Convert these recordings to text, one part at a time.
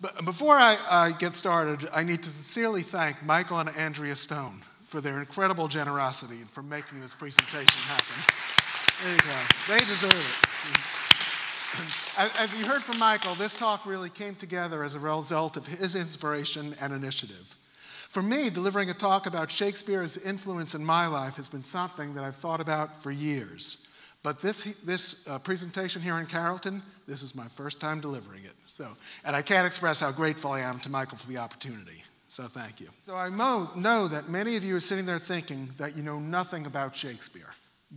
But before I get started, I need to sincerely thank Michael and Andrea Stone for their incredible generosity and for making this presentation happen. There you go. They deserve it. As you heard from Michael, this talk really came together as a result of his inspiration and initiative. For me, delivering a talk about Shakespeare's influence in my life has been something that I've thought about for years. But this presentation here in Carrollton, this is my first time delivering it. And I can't express how grateful I am to Michael for the opportunity. So thank you. So I know that many of you are sitting there thinking that you know nothing about Shakespeare.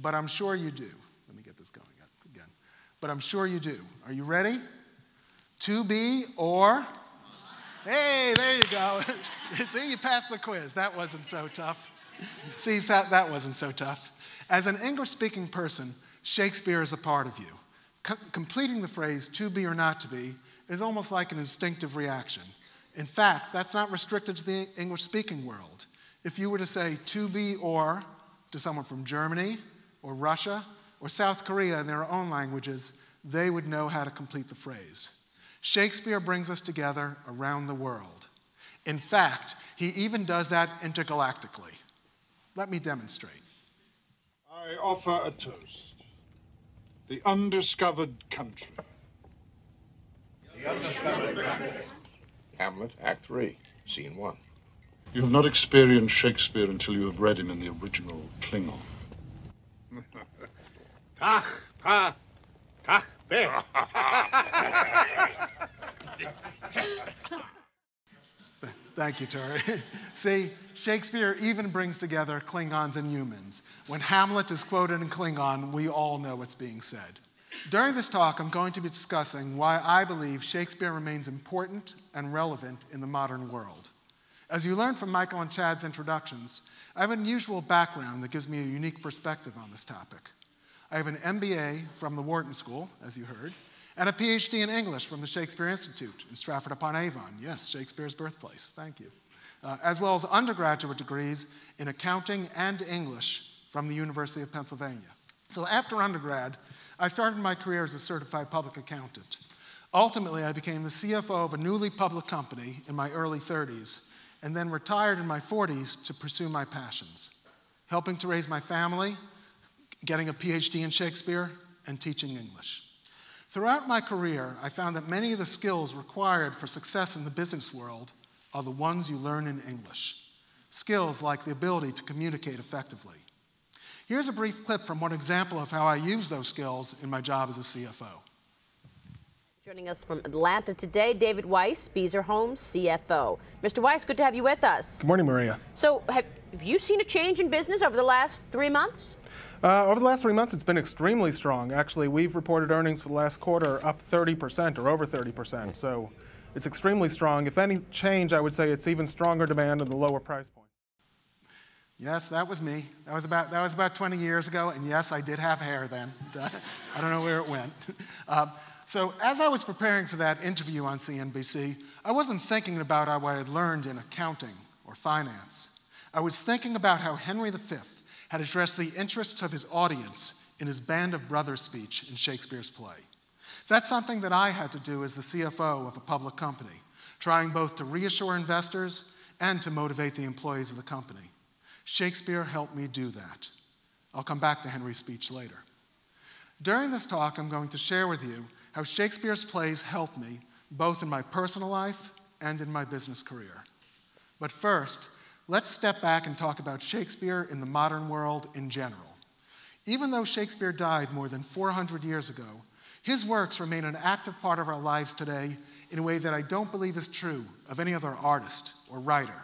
But I'm sure you do. Let me get this going again. But I'm sure you do. Are you ready? To be or? Hey, there you go. See, you passed the quiz. That wasn't so tough. See, that wasn't so tough. As an English-speaking person, Shakespeare is a part of you. Completing the phrase to be or not to be is almost like an instinctive reaction. In fact, that's not restricted to the English-speaking world. If you were to say to be or to someone from Germany or Russia or South Korea in their own languages, they would know how to complete the phrase. Shakespeare brings us together around the world. In fact, he even does that intergalactically. Let me demonstrate. I offer a toast. The undiscovered country. The undiscovered country. Hamlet, Act 3, Scene 1. You have not experienced Shakespeare until you have read him in the original Klingon. Tach, pa, tach, be. Thank you, Tori. See, Shakespeare even brings together Klingons and humans. When Hamlet is quoted in Klingon, we all know what's being said. During this talk, I'm going to be discussing why I believe Shakespeare remains important and relevant in the modern world. As you learned from Michael and Chad's introductions, I have an unusual background that gives me a unique perspective on this topic. I have an MBA from the Wharton School, as you heard, and a PhD in English from the Shakespeare Institute in Stratford-upon-Avon. Yes, Shakespeare's birthplace. Thank you. As well as undergraduate degrees in accounting and English from the University of Pennsylvania. So after undergrad, I started my career as a certified public accountant. Ultimately, I became the CFO of a newly public company in my early 30s, and then retired in my 40s to pursue my passions, helping to raise my family, getting a PhD in Shakespeare, and teaching English. Throughout my career, I found that many of the skills required for success in the business world are the ones you learn in English. Skills like the ability to communicate effectively. Here's a brief clip from one example of how I use those skills in my job as a CFO. Joining us from Atlanta today, David Weiss, Beazer Homes CFO. Mr. Weiss, good to have you with us. Good morning, Maria. So have you seen a change in business over the last 3 months? Over the last 3 months, it's been extremely strong. Actually, we've reported earnings for the last quarter up 30% or over 30%. So it's extremely strong. If any change, I would say it's even stronger demand in the lower price points. Yes, that was me. That was about 20 years ago, and yes, I did have hair then. I don't know where it went. So as I was preparing for that interview on CNBC, I wasn't thinking about what I had learned in accounting or finance. I was thinking about how Henry V had addressed the interests of his audience in his Band of Brothers speech in Shakespeare's play. That's something that I had to do as the CFO of a public company, trying both to reassure investors and to motivate the employees of the company. Shakespeare helped me do that. I'll come back to Henry's speech later. During this talk, I'm going to share with you how Shakespeare's plays helped me both in my personal life and in my business career. But first, let's step back and talk about Shakespeare in the modern world in general. Even though Shakespeare died more than 400 years ago, his works remain an active part of our lives today in a way that I don't believe is true of any other artist or writer.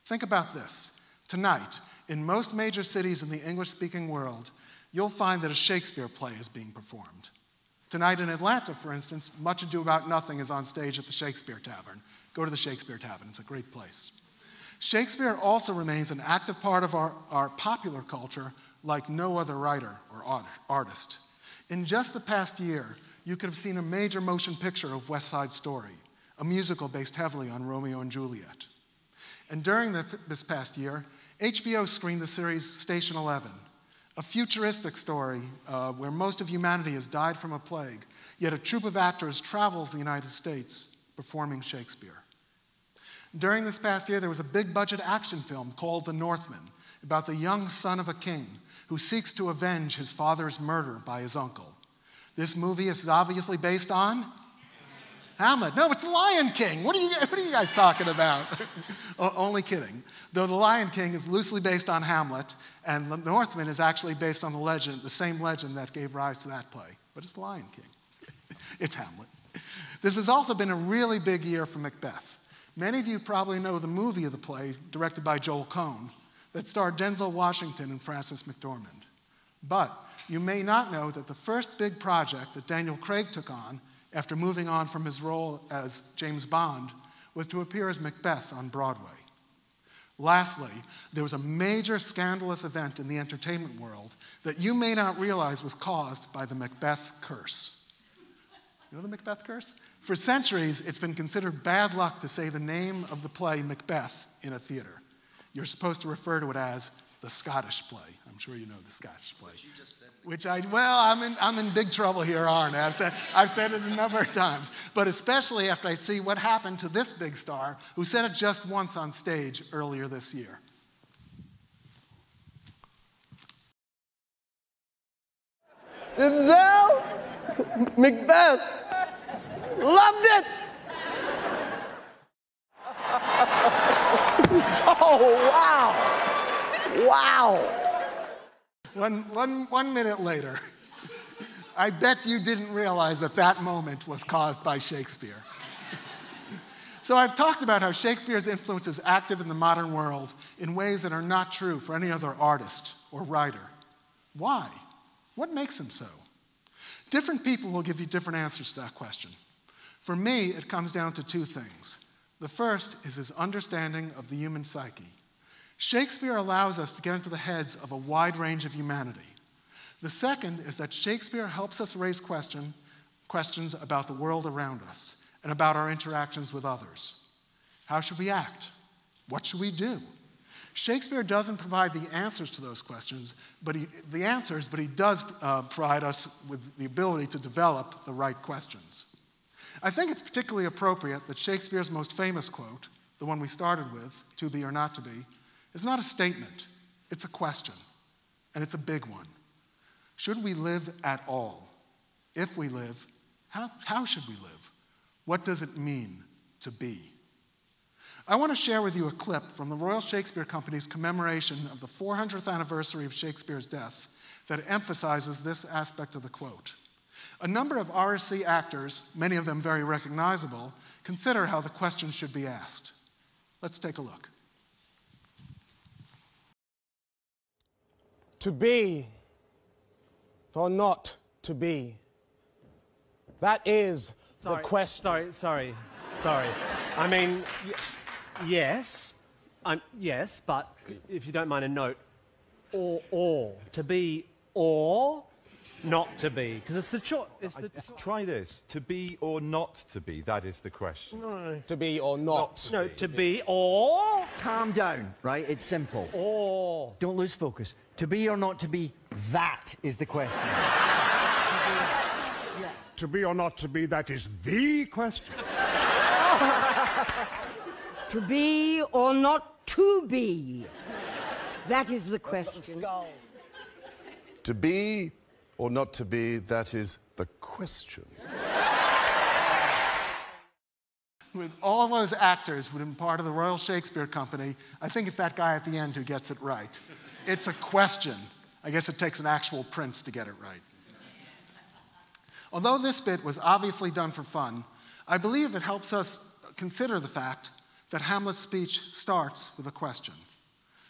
Think about this. Tonight, in most major cities in the English-speaking world, you'll find that a Shakespeare play is being performed. Tonight in Atlanta, for instance, Much Ado About Nothing is on stage at the Shakespeare Tavern. Go to the Shakespeare Tavern, it's a great place. Shakespeare also remains an active part of our popular culture like no other writer or artist. In just the past year, you could have seen a major motion picture of West Side Story, a musical based heavily on Romeo and Juliet. And during this past year, HBO screened the series Station 11, a futuristic story where most of humanity has died from a plague, yet a troupe of actors travels the United States performing Shakespeare. During this past year, there was a big-budget action film called The Northman, about the young son of a king who seeks to avenge his father's murder by his uncle. This movie is obviously based on Hamlet. No, it's The Lion King. What are you guys talking about? Only kidding. Though The Lion King is loosely based on Hamlet, and The Northman is actually based on the same legend that gave rise to that play. But it's The Lion King. It's Hamlet. This has also been a really big year for Macbeth. Many of you probably know the movie of the play, directed by Joel Coen, that starred Denzel Washington and Frances McDormand. But you may not know that the first big project that Daniel Craig took on after moving on from his role as James Bond was to appear as Macbeth on Broadway. Lastly, there was a major scandalous event in the entertainment world that you may not realize was caused by the Macbeth curse. You know the Macbeth curse? For centuries, it's been considered bad luck to say the name of the play Macbeth in a theater. You're supposed to refer to it as the Scottish play. I'm sure you know the Scottish play. I'm in big trouble here, aren't I? I've said it a number of times, but especially after I see what happened to this big star who said it just once on stage earlier this year. Denzel, Macbeth, loved it. Oh, wow. Wow. One minute later, I bet you didn't realize that that moment was caused by Shakespeare. So I've talked about how Shakespeare's influence is active in the modern world in ways that are not true for any other artist or writer. Why? What makes him so? Different people will give you different answers to that question. For me, it comes down to two things. The first is his understanding of the human psyche. Shakespeare allows us to get into the heads of a wide range of humanity. The second is that Shakespeare helps us raise questions about the world around us and about our interactions with others. How should we act? What should we do? Shakespeare doesn't provide the answers to those questions, but he does provide us with the ability to develop the right questions. I think it's particularly appropriate that Shakespeare's most famous quote, the one we started with, "To be or not to be," is not a statement, it's a question, and it's a big one. Should we live at all? If we live, how should we live? What does it mean to be? I want to share with you a clip from the Royal Shakespeare Company's commemoration of the 400th anniversary of Shakespeare's death that emphasizes this aspect of the quote. A number of RSC actors, many of them very recognizable, consider how the question should be asked. Let's take a look. To be or not to be, that is the question. Sorry. I mean, yes, yes, but if you don't mind a note, or to be or not to be, because it's the choice. Try this. To be or not to be, that is the question. No. To be or not. No, to be or... Calm down, right? It's simple. Or... Don't lose focus. To be or not to be, that is the question. To be or not to be, that is the question. To be or not to be, that is the question. To be or not to be, that is the question. With all those actors who have been part of the Royal Shakespeare Company, I think it's that guy at the end who gets it right. It's a question. I guess it takes an actual prince to get it right. Although this bit was obviously done for fun, I believe it helps us consider the fact that Hamlet's speech starts with a question.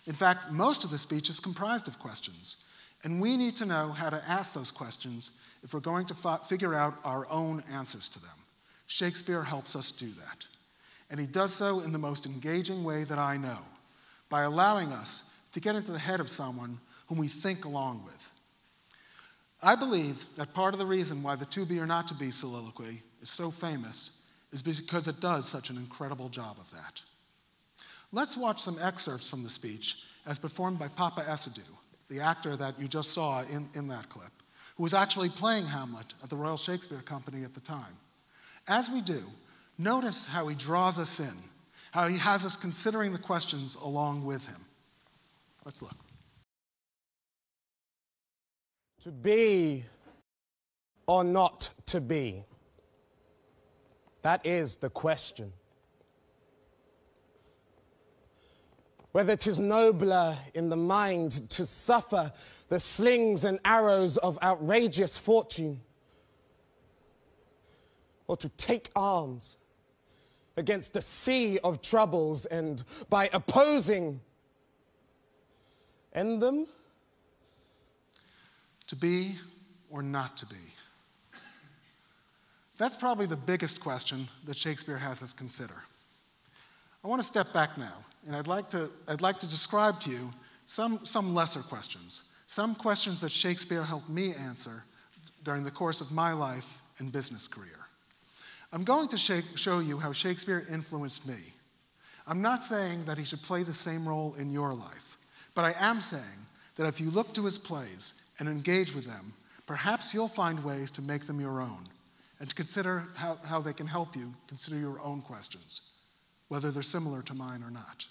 In fact, most of the speech is comprised of questions, and we need to know how to ask those questions if we're going to figure out our own answers to them. Shakespeare helps us do that, and he does so in the most engaging way that I know, by allowing us to get into the head of someone whom we think along with. I believe that part of the reason why the to be or not to be soliloquy is so famous is because it does such an incredible job of that. Let's watch some excerpts from the speech as performed by Papa Essadou, the actor that you just saw in that clip, who was actually playing Hamlet at the Royal Shakespeare Company at the time. As we do, Notice how he draws us in, how he has us considering the questions along with him. Let's look. To be or not to be? That is the question. Whether it is nobler in the mind to suffer the slings and arrows of outrageous fortune, or to take arms against a sea of troubles and by opposing, end them? To be or not to be? That's probably the biggest question that Shakespeare has us consider. I want to step back now, and I'd like to describe to you some lesser questions, some questions that Shakespeare helped me answer during the course of my life and business career. I'm going to show you how Shakespeare influenced me. I'm not saying that he should play the same role in your life, but I am saying that if you look to his plays and engage with them, perhaps you'll find ways to make them your own and to consider how they can help you consider your own questions, whether they're similar to mine or not.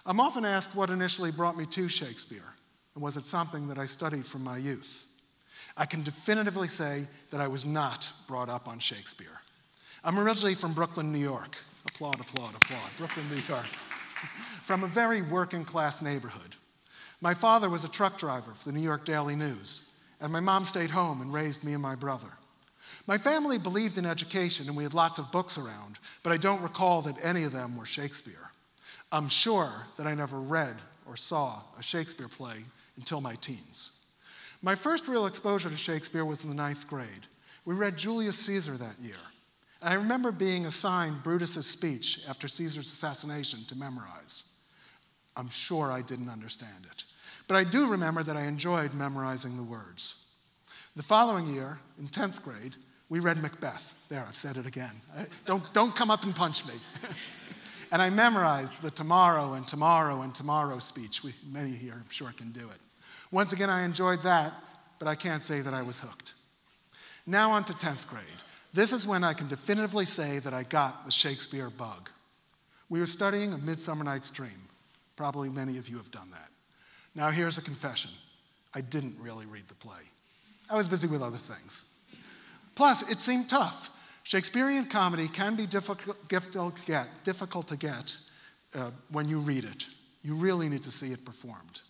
I'm often asked what initially brought me to Shakespeare, and was it something that I studied from my youth? I can definitively say that I was not brought up on Shakespeare. I'm originally from Brooklyn, New York. Applaud, applaud, applaud. Brooklyn, New York. From a very working class neighborhood. My father was a truck driver for the New York Daily News, and my mom stayed home and raised me and my brother. My family believed in education, and we had lots of books around, but I don't recall that any of them were Shakespeare. I'm sure that I never read or saw a Shakespeare play until my teens. My first real exposure to Shakespeare was in the 9th grade. We read Julius Caesar that year. And I remember being assigned Brutus's speech after Caesar's assassination to memorize. I'm sure I didn't understand it. But I do remember that I enjoyed memorizing the words. The following year, in 10th grade, we read Macbeth. There, I've said it again. Don't come up and punch me. And I memorized the tomorrow and tomorrow and tomorrow speech. Many here, I'm sure, can do it. Once again, I enjoyed that, but I can't say that I was hooked. Now on to 10th grade. This is when I can definitively say that I got the Shakespeare bug. We were studying A Midsummer Night's Dream. Probably many of you have done that. Now here's a confession. I didn't really read the play. I was busy with other things. Plus, it seemed tough. Shakespearean comedy can be difficult to get when you read it. You really need to see it performed.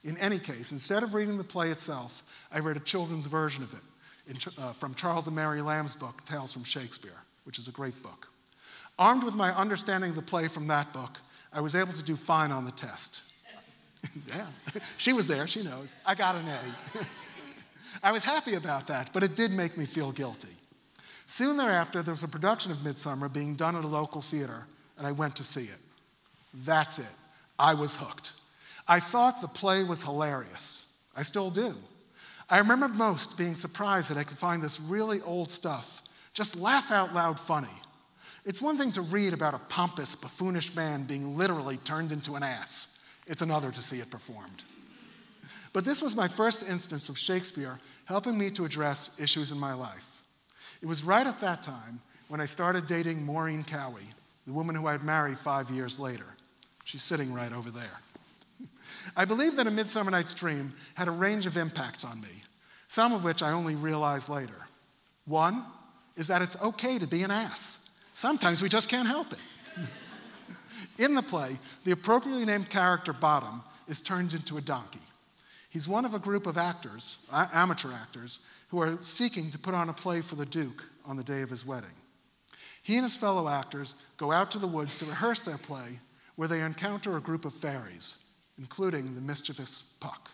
In any case, instead of reading the play itself, I read a children's version of it from Charles and Mary Lamb's book, Tales from Shakespeare, which is a great book. Armed with my understanding of the play from that book, I was able to do fine on the test. Yeah, she was there, she knows. I got an A. I was happy about that, but it did make me feel guilty. Soon thereafter, there was a production of Midsummer being done at a local theater, and I went to see it. That's it. I was hooked. I thought the play was hilarious. I still do. I remember most being surprised that I could find this really old stuff just laugh out loud funny. It's one thing to read about a pompous, buffoonish man being literally turned into an ass. It's another to see it performed. But this was my first instance of Shakespeare helping me to address issues in my life. It was right at that time when I started dating Maureen Cowie, the woman who I'd married 5 years later. She's sitting right over there. I believe that A Midsummer Night's Dream had a range of impacts on me, some of which I only realized later. One is that it's okay to be an ass. Sometimes we just can't help it. In the play, the appropriately named character Bottom is turned into a donkey. He's one of a group of actors, amateur actors, who are seeking to put on a play for the Duke on the day of his wedding. He and his fellow actors go out to the woods to rehearse their play, where they encounter a group of fairies, including the mischievous Puck.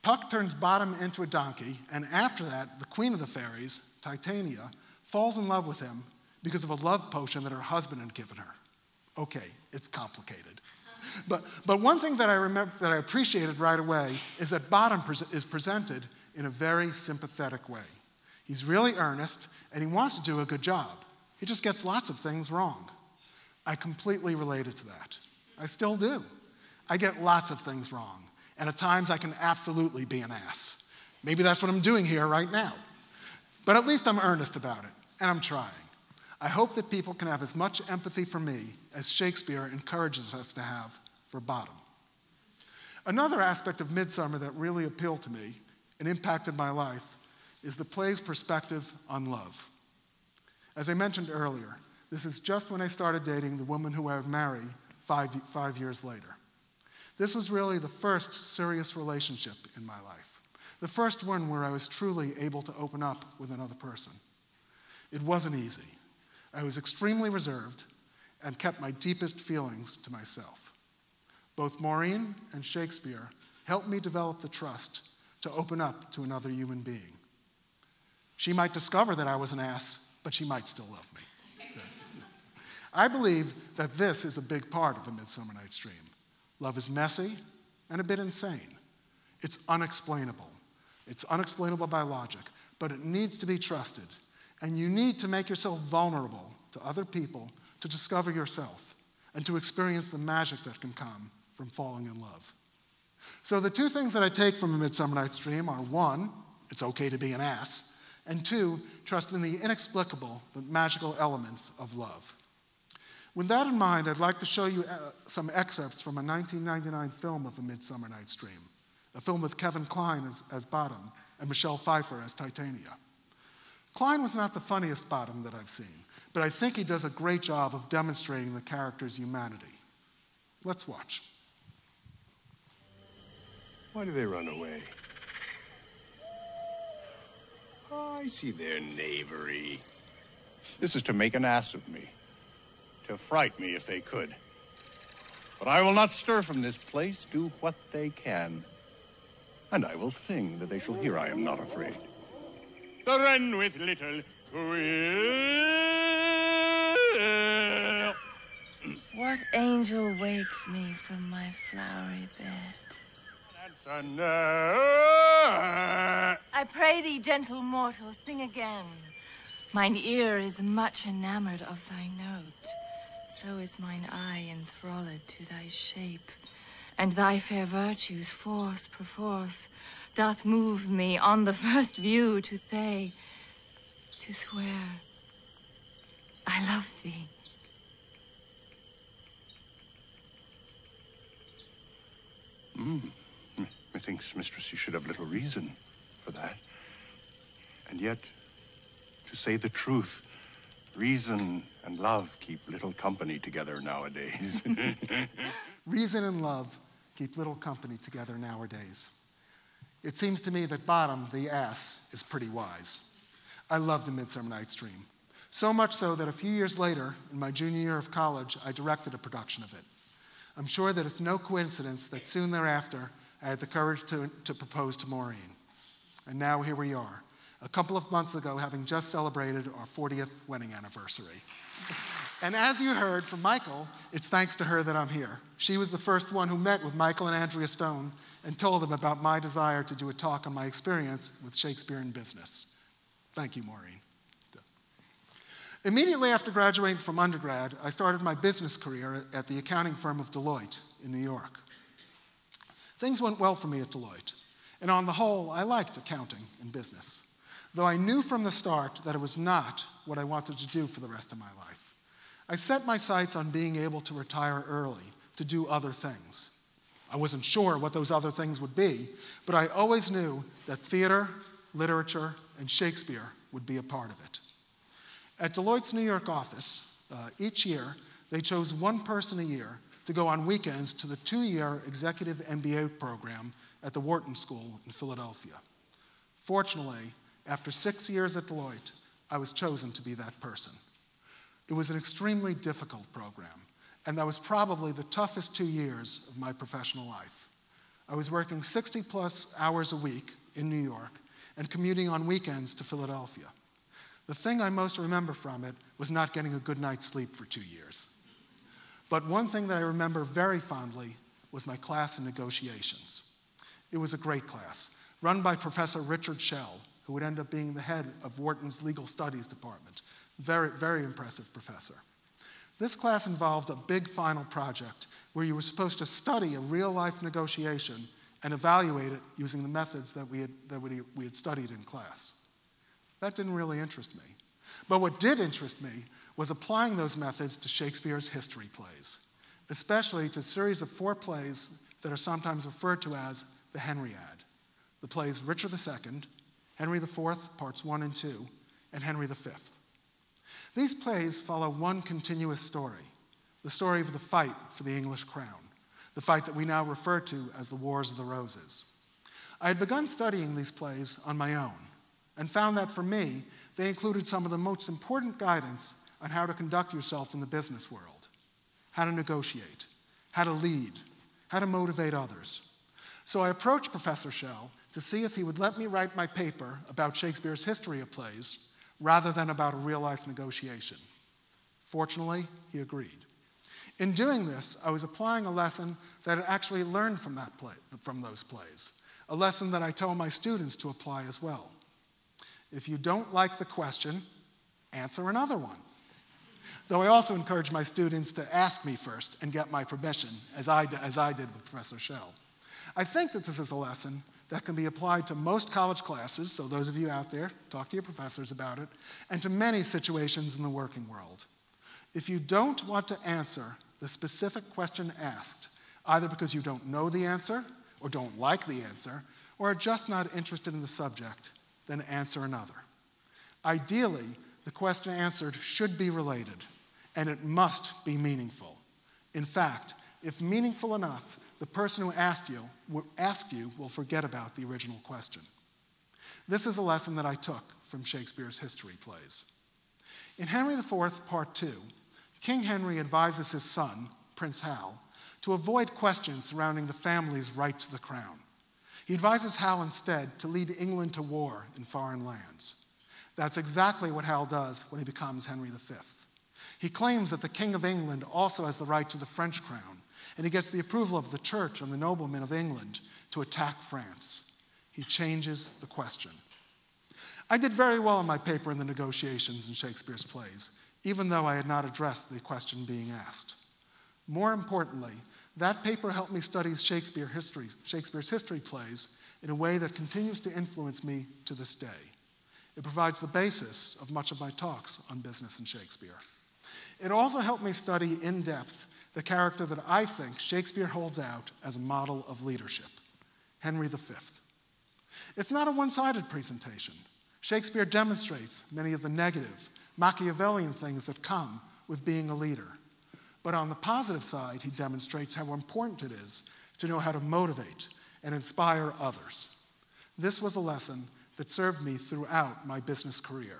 Puck turns Bottom into a donkey, and after that, the queen of the fairies, Titania, falls in love with him because of a love potion that her husband had given her. Okay, it's complicated. But one thing that I appreciated right away is that Bottom is presented in a very sympathetic way. He's really earnest, and he wants to do a good job. He just gets lots of things wrong. I completely related to that. I still do. I get lots of things wrong, and at times I can absolutely be an ass. Maybe that's what I'm doing here right now. But at least I'm earnest about it, and I'm trying. I hope that people can have as much empathy for me as Shakespeare encourages us to have for Bottom. Another aspect of Midsummer that really appealed to me and impacted my life is the play's perspective on love. As I mentioned earlier, this is just when I started dating the woman who I would marry 5 years later. This was really the first serious relationship in my life, the first one where I was truly able to open up with another person. It wasn't easy. I was extremely reserved and kept my deepest feelings to myself. Both Maureen and Shakespeare helped me develop the trust to open up to another human being. She might discover that I was an ass, but she might still love me. I believe that this is a big part of A Midsummer Night's Dream. Love is messy and a bit insane. It's unexplainable. It's unexplainable by logic, but it needs to be trusted. And you need to make yourself vulnerable to other people to discover yourself and to experience the magic that can come from falling in love. So the two things that I take from A Midsummer Night's Dream are, one, it's okay to be an ass, and two, trust in the inexplicable but magical elements of love. With that in mind, I'd like to show you some excerpts from a 1999 film of A Midsummer Night's Dream, a film with Kevin Kline as Bottom and Michelle Pfeiffer as Titania. Kline was not the funniest Bottom that I've seen, but I think he does a great job of demonstrating the character's humanity. Let's watch. Why do they run away? Oh, I see their knavery. This is to make an ass of me, to fright me if they could. But I will not stir from this place, do what they can. And I will sing that they shall hear I am not afraid. The wren with little quill. What angel wakes me from my flowery bed? I pray thee, gentle mortal, sing again. Mine ear is much enamored of thy note. So is mine eye enthralled to thy shape. And thy fair virtues, force perforce, doth move me on the first view to say, to swear, I love thee. Methinks, mistress, you should have little reason for that. And yet, to say the truth, reason and love keep little company together nowadays. Reason and love keep little company together nowadays. It seems to me that Bottom, the ass, is pretty wise. I loved A Midsummer Night's Dream. So much so that a few years later, in my junior year of college, I directed a production of it. I'm sure that it's no coincidence that soon thereafter, I had the courage to propose to Maureen. And now here we are, a couple of months ago, having just celebrated our 40th wedding anniversary. And as you heard from Michael, it's thanks to her that I'm here. She was the first one who met with Michael and Andrea Stone and told them about my desire to do a talk on my experience with Shakespeare in business. Thank you, Maureen. Immediately after graduating from undergrad, I started my business career at the accounting firm of Deloitte in New York. Things went well for me at Deloitte, and on the whole, I liked accounting and business, though I knew from the start that it was not what I wanted to do for the rest of my life. I set my sights on being able to retire early, to do other things. I wasn't sure what those other things would be, but I always knew that theater, literature, and Shakespeare would be a part of it. At Deloitte's New York office, each year, they chose one person a year to go on weekends to the 2-year executive MBA program at the Wharton School in Philadelphia. Fortunately, after 6 years at Deloitte, I was chosen to be that person. It was an extremely difficult program, and that was probably the toughest 2 years of my professional life. I was working 60-plus hours a week in New York and commuting on weekends to Philadelphia. The thing I most remember from it was not getting a good night's sleep for 2 years. But one thing that I remember very fondly was my class in negotiations. It was a great class, run by Professor Richard Schell, who would end up being the head of Wharton's Legal Studies Department. Very, very impressive professor. This class involved a big final project where you were supposed to study a real-life negotiation and evaluate it using the methods that we had studied in class. That didn't really interest me. But what did interest me was applying those methods to Shakespeare's history plays, especially to a series of 4 plays that are sometimes referred to as the Henriad. The plays Richard II, Henry IV, Parts 1 and 2, and Henry V. These plays follow one continuous story, the story of the fight for the English crown, the fight that we now refer to as the Wars of the Roses. I had begun studying these plays on my own and found that for me, they included some of the most important guidance on how to conduct yourself in the business world, how to negotiate, how to lead, how to motivate others. So I approached Professor Schell to see if he would let me write my paper about Shakespeare's history of plays rather than about a real-life negotiation. Fortunately, he agreed. In doing this, I was applying a lesson that I actually learned from those plays, a lesson that I tell my students to apply as well. If you don't like the question, answer another one. Though I also encourage my students to ask me first and get my permission, as I did with Professor Schell. I think that this is a lesson that can be applied to most college classes, so those of you out there, talk to your professors about it, and to many situations in the working world. If you don't want to answer the specific question asked, either because you don't know the answer, or don't like the answer, or are just not interested in the subject, then answer another. Ideally, the question answered should be related, and it must be meaningful. In fact, if meaningful enough, the person who asked you will forget about the original question. This is a lesson that I took from Shakespeare's history plays. In Henry IV, Part 2, King Henry advises his son, Prince Hal, to avoid questions surrounding the family's right to the crown. He advises Hal instead to lead England to war in foreign lands. That's exactly what Hal does when he becomes Henry V. He claims that the King of England also has the right to the French crown, and he gets the approval of the church and the noblemen of England to attack France. He changes the question. I did very well in my paper in the negotiations in Shakespeare's plays, even though I had not addressed the question being asked. More importantly, that paper helped me study Shakespeare's history plays in a way that continues to influence me to this day. It provides the basis of much of my talks on business and Shakespeare. It also helped me study in depth the character that I think Shakespeare holds out as a model of leadership, Henry V. It's not a one-sided presentation. Shakespeare demonstrates many of the negative, Machiavellian things that come with being a leader. But on the positive side, he demonstrates how important it is to know how to motivate and inspire others. This was a lesson that served me throughout my business career,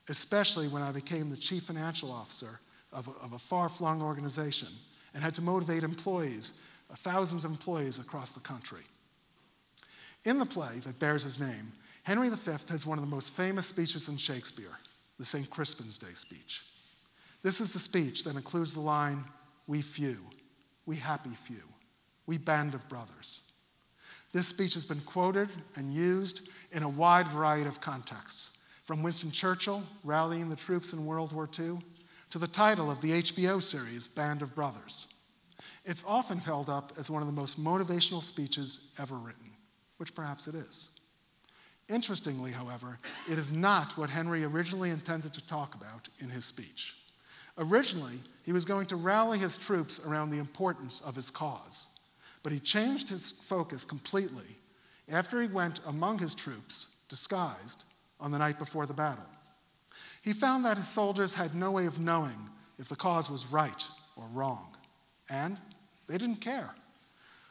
especially when I became the chief financial officer of a far-flung organization and had to motivate employees, thousands of employees across the country. In the play that bears his name, Henry V has one of the most famous speeches in Shakespeare, the St. Crispin's Day speech. This is the speech that includes the line, "We few, we happy few, we band of brothers." This speech has been quoted and used in a wide variety of contexts, from Winston Churchill rallying the troops in World War II to the title of the HBO series, Band of Brothers. It's often held up as one of the most motivational speeches ever written, which perhaps it is. Interestingly, however, it is not what Henry originally intended to talk about in his speech. Originally, he was going to rally his troops around the importance of his cause, but he changed his focus completely after he went among his troops, disguised, on the night before the battle. He found that his soldiers had no way of knowing if the cause was right or wrong, and they didn't care.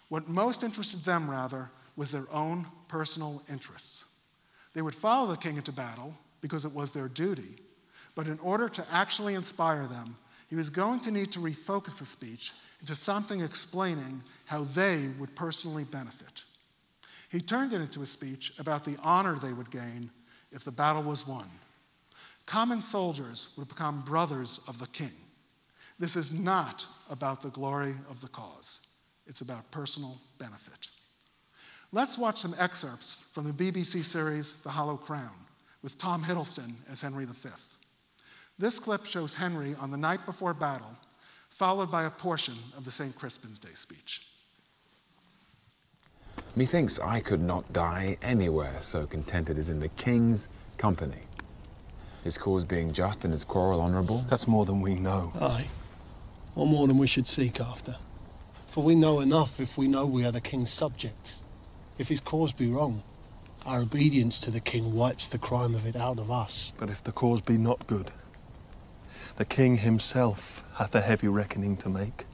What most interested them, rather, was their own personal interests. They would follow the king into battle because it was their duty, but in order to actually inspire them, he was going to need to refocus the speech into something explaining how they would personally benefit. He turned it into a speech about the honor they would gain if the battle was won. Common soldiers would become brothers of the king. This is not about the glory of the cause. It's about personal benefit. Let's watch some excerpts from the BBC series The Hollow Crown, with Tom Hiddleston as Henry V. This clip shows Henry on the night before battle, followed by a portion of the St. Crispin's Day speech. Methinks I could not die anywhere so contented as in the king's company. his cause being just and his quarrel honourable? That's more than we know. Aye, or more than we should seek after. For we know enough if we know we are the king's subjects. If his cause be wrong, our obedience to the king wipes the crime of it out of us. But if the cause be not good, the king himself hath a heavy reckoning to make.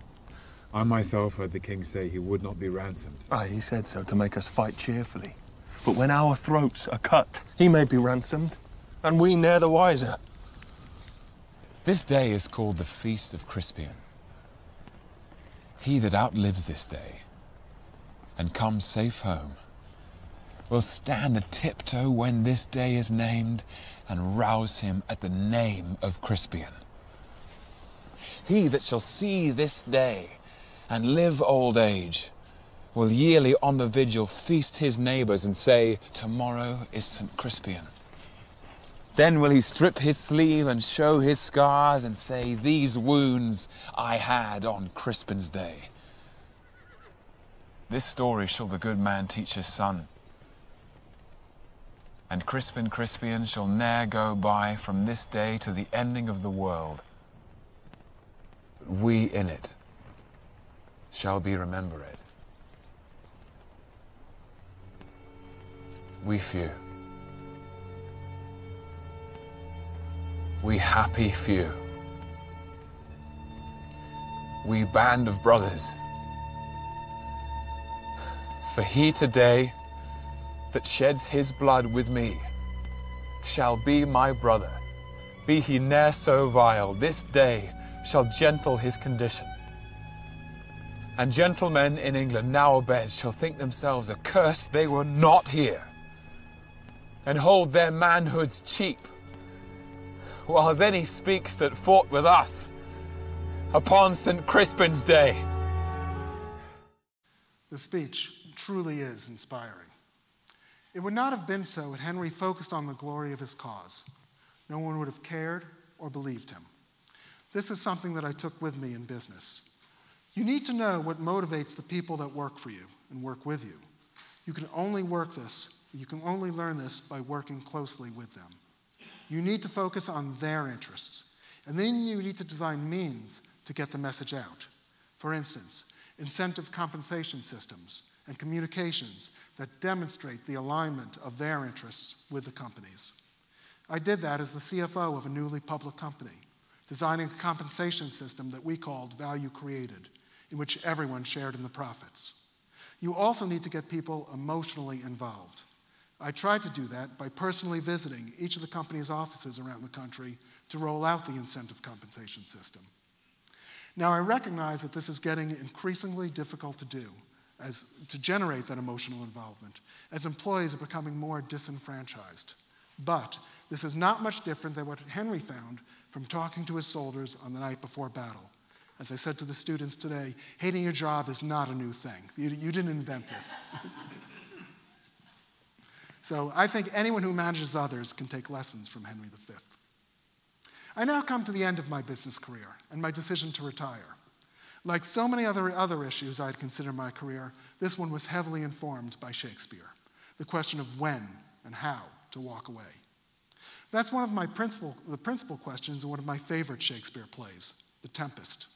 I myself heard the king say he would not be ransomed. Aye, he said so to make us fight cheerfully. But when our throats are cut, he may be ransomed, and we ne'er the wiser. This day is called the Feast of Crispian. He that outlives this day and comes safe home will stand a tiptoe when this day is named and rouse him at the name of Crispian. He that shall see this day and live old age will yearly on the vigil feast his neighbours and say, tomorrow is St. Crispian. Then will he strip his sleeve and show his scars and say, these wounds I had on Crispin's day. This story shall the good man teach his son. And Crispian shall ne'er go by from this day to the ending of the world. But we in it shall be remembered. We few. We happy few. We band of brothers. For he today that sheds his blood with me shall be my brother. Be he ne'er so vile, this day shall gentle his condition. And gentlemen in England now abed shall think themselves accursed they were not here, and hold their manhoods cheap, whiles any speaks that fought with us upon St. Crispin's day. The speech truly is inspiring. It would not have been so had Henry focused on the glory of his cause. No one would have cared or believed him. This is something that I took with me in business. You need to know what motivates the people that work for you and work with you. You can only learn this by working closely with them. You need to focus on their interests, and then you need to design means to get the message out. For instance, incentive compensation systems and communications that demonstrate the alignment of their interests with the company's. I did that as the CFO of a newly public company, designing a compensation system that we called Value Created, in which everyone shared in the profits. You also need to get people emotionally involved. I tried to do that by personally visiting each of the company's offices around the country to roll out the incentive compensation system. Now, I recognize that this is getting increasingly difficult to do, to generate that emotional involvement, as employees are becoming more disenfranchised. But this is not much different than what Henry found from talking to his soldiers on the night before battle. As I said to the students today, hating your job is not a new thing. You didn't invent this. So I think anyone who manages others can take lessons from Henry V. I now come to the end of my business career and my decision to retire. Like so many other issues I'd consider my career, this one was heavily informed by Shakespeare, the question of when and how to walk away. That's one of the principal questions in one of my favorite Shakespeare plays, The Tempest.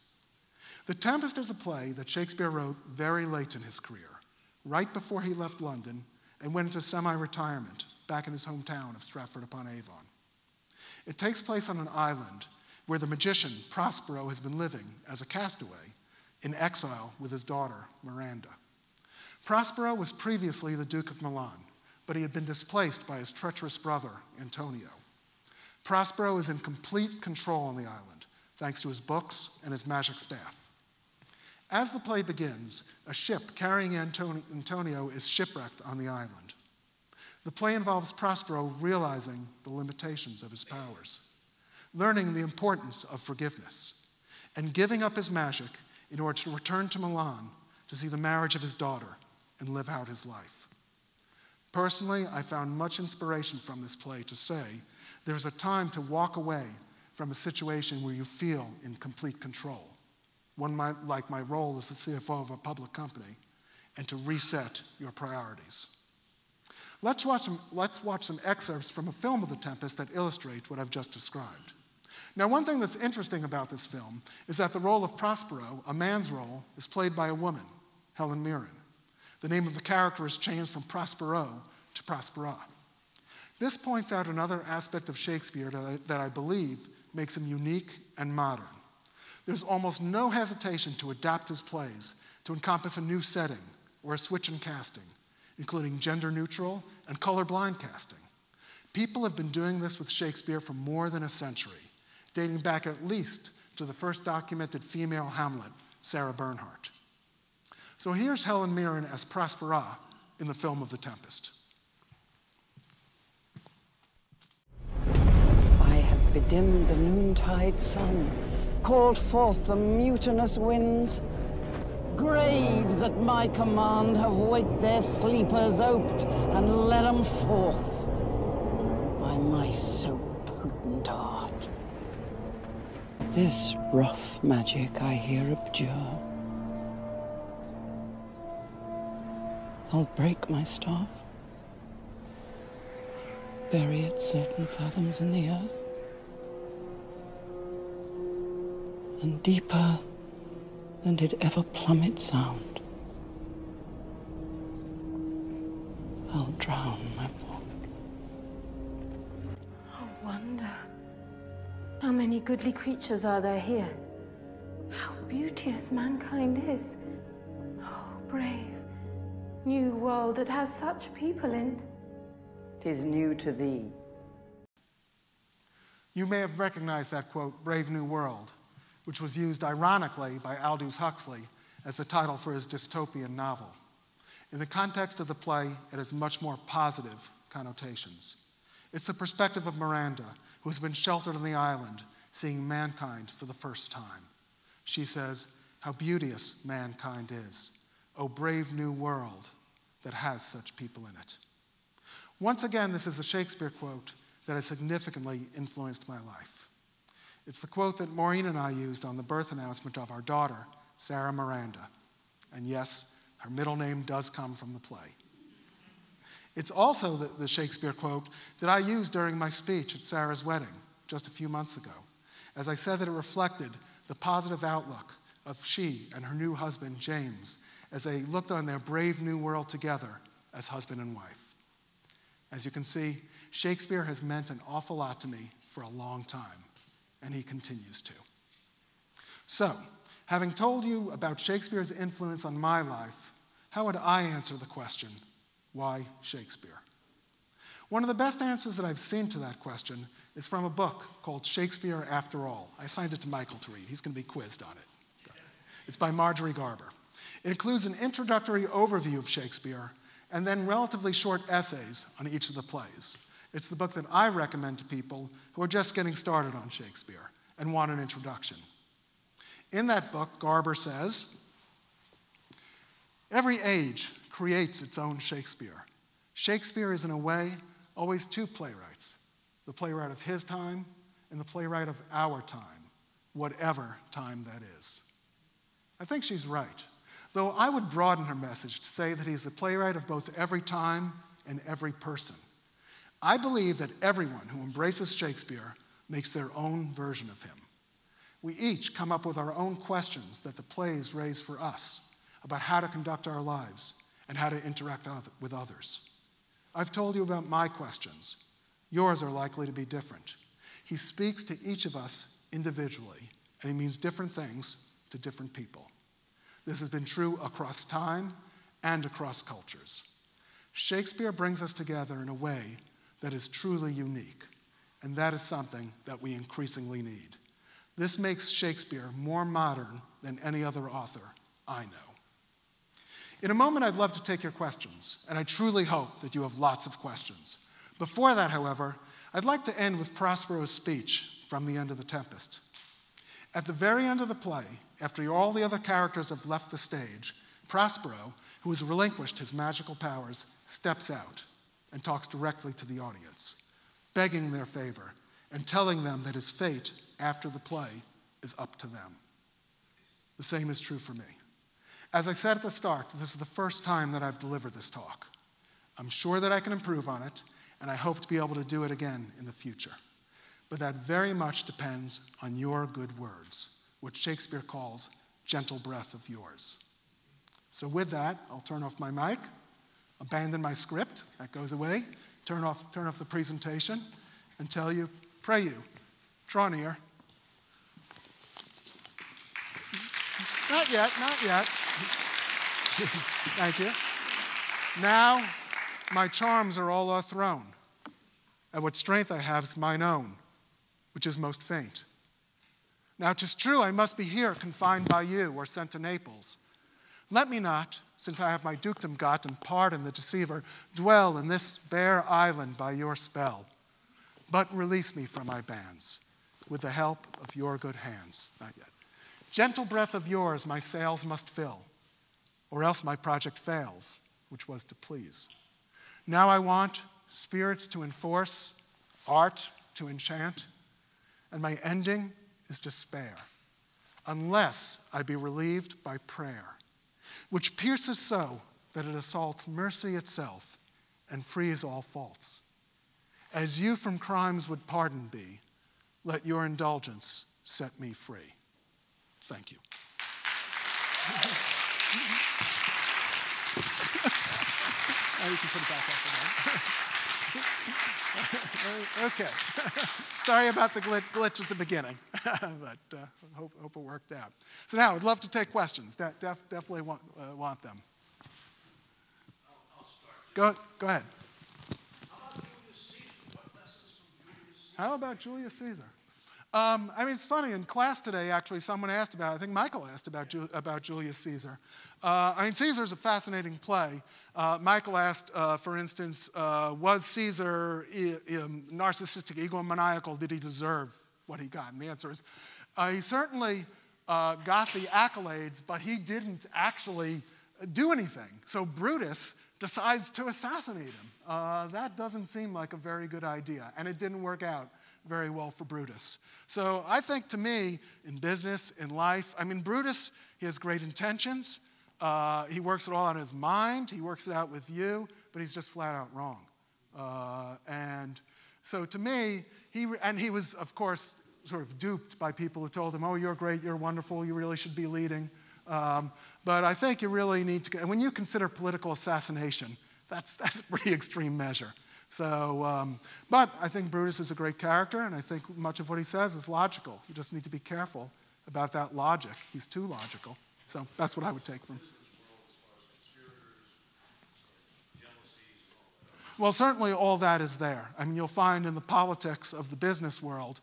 The Tempest is a play that Shakespeare wrote very late in his career, right before he left London and went into semi-retirement back in his hometown of Stratford-upon-Avon. It takes place on an island where the magician Prospero has been living as a castaway in exile with his daughter, Miranda. Prospero was previously the Duke of Milan, but he had been displaced by his treacherous brother, Antonio. Prospero is in complete control on the island, thanks to his books and his magic staff. As the play begins, a ship carrying Antonio is shipwrecked on the island. The play involves Prospero realizing the limitations of his powers, learning the importance of forgiveness, and giving up his magic in order to return to Milan to see the marriage of his daughter and live out his life. Personally, I found much inspiration from this play to say there's a time to walk away from a situation where you feel in complete control, one like my role as the CFO of a public company, and to reset your priorities. Let's watch some excerpts from a film of The Tempest that illustrate what I've just described. Now, one thing that's interesting about this film is that the role of Prospero, a man's role, is played by a woman, Helen Mirren. The name of the character is changed from Prospero to Prospera. This points out another aspect of Shakespeare that I believe makes him unique and modern. There's almost no hesitation to adapt his plays to encompass a new setting or a switch in casting, including gender-neutral and colorblind casting. People have been doing this with Shakespeare for more than a century, dating back at least to the first documented female Hamlet, Sarah Bernhardt. So here's Helen Mirren as Prospera in the film of The Tempest. I have bedimmed the noontide sun, called forth the mutinous winds. Graves at my command have waked their sleepers oped and led 'em forth by my so potent art. But this rough magic I here abjure. I'll break my staff, bury it certain fathoms in the earth, and deeper than did ever plummet sound, I'll drown my book. Oh, wonder. How many goodly creatures are there here? How beauteous mankind is. Oh, brave, new world that has such people in't. 'Tis new to thee. You may have recognized that quote, "Brave New World," which was used ironically by Aldous Huxley as the title for his dystopian novel. In the context of the play, it has much more positive connotations. It's the perspective of Miranda, who has been sheltered on the island, seeing mankind for the first time. She says, "How beauteous mankind is. O brave new world that has such people in it." Once again, this is a Shakespeare quote that has significantly influenced my life. It's the quote that Maureen and I used on the birth announcement of our daughter, Sarah Miranda. And yes, her middle name does come from the play. It's also the Shakespeare quote that I used during my speech at Sarah's wedding just a few months ago, as I said that it reflected the positive outlook of she and her new husband, James, as they looked on their brave new world together as husband and wife. As you can see, Shakespeare has meant an awful lot to me for a long time, and he continues to. So, having told you about Shakespeare's influence on my life, how would I answer the question, why Shakespeare? One of the best answers that I've seen to that question is from a book called Shakespeare After All. I assigned it to Michael to read. He's going to be quizzed on it. It's by Marjorie Garber. It includes an introductory overview of Shakespeare and then relatively short essays on each of the plays. It's the book that I recommend to people who are just getting started on Shakespeare and want an introduction. In that book, Garber says, "Every age creates its own Shakespeare. Shakespeare is, in a way, always two playwrights, the playwright of his time and the playwright of our time, whatever time that is." I think she's right, though I would broaden her message to say that he's the playwright of both every time and every person. I believe that everyone who embraces Shakespeare makes their own version of him. We each come up with our own questions that the plays raise for us about how to conduct our lives and how to interact with others. I've told you about my questions. Yours are likely to be different. He speaks to each of us individually, and he means different things to different people. This has been true across time and across cultures. Shakespeare brings us together in a way that is truly unique, and that is something that we increasingly need. This makes Shakespeare more modern than any other author I know. In a moment, I'd love to take your questions, and I truly hope that you have lots of questions. Before that, however, I'd like to end with Prospero's speech from the end of The Tempest. At the very end of the play, after all the other characters have left the stage, Prospero, who has relinquished his magical powers, steps out and talks directly to the audience, begging their favor and telling them that his fate after the play is up to them. The same is true for me. As I said at the start, this is the first time that I've delivered this talk. I'm sure that I can improve on it, and I hope to be able to do it again in the future. But that very much depends on your good words, which Shakespeare calls gentle breath of yours. So with that, I'll turn off my mic, abandon my script, that goes away, turn off the presentation, and tell you, pray you, draw near. Not yet, not yet. Thank you. Now, my charms are all o'erthrown, and what strength I have is mine own, which is most faint. Now, 'tis true I must be here, confined by you, or sent to Naples. Let me not, since I have my dukedom got, and pardon the deceiver, dwell in this bare island by your spell, but release me from my bands, with the help of your good hands. Not yet. Gentle breath of yours my sails must fill, or else my project fails, which was to please. Now I want spirits to enforce, art to enchant, and my ending is despair, unless I be relieved by prayer, which pierces so that it assaults mercy itself and frees all faults. As you from crimes would pardon be, let your indulgence set me free. Thank you. Now you can put it back up again. Okay. Sorry about the glitch at the beginning, but hope it worked out. So now I'd love to take questions. Definitely want them. Go ahead. How about Julius Caesar? I mean, it's funny, in class today, actually, someone asked about, I think Michael asked about Julius Caesar. I mean, Caesar's a fascinating play. Michael asked, for instance, was Caesar narcissistic, egomaniacal? Did he deserve what he got? And the answer is, he certainly got the accolades, but he didn't actually do anything. So Brutus decides to assassinate him. That doesn't seem like a very good idea, and it didn't work out very well for Brutus. So I think, to me, in business, in life, I mean, Brutus, he has great intentions. He works it all out in his mind. He works it out with you, but he's just flat out wrong. And so to me, he was, of course, sort of duped by people who told him, oh, you're great, you're wonderful, you really should be leading. But I think you really need to, and when you consider political assassination, that's a pretty extreme measure. So, but I think Brutus is a great character, and I think much of what he says is logical. You just need to be careful about that logic. He's too logical. So that's what I would take from. Well, certainly all that is there. I mean, you'll find in the politics of the business world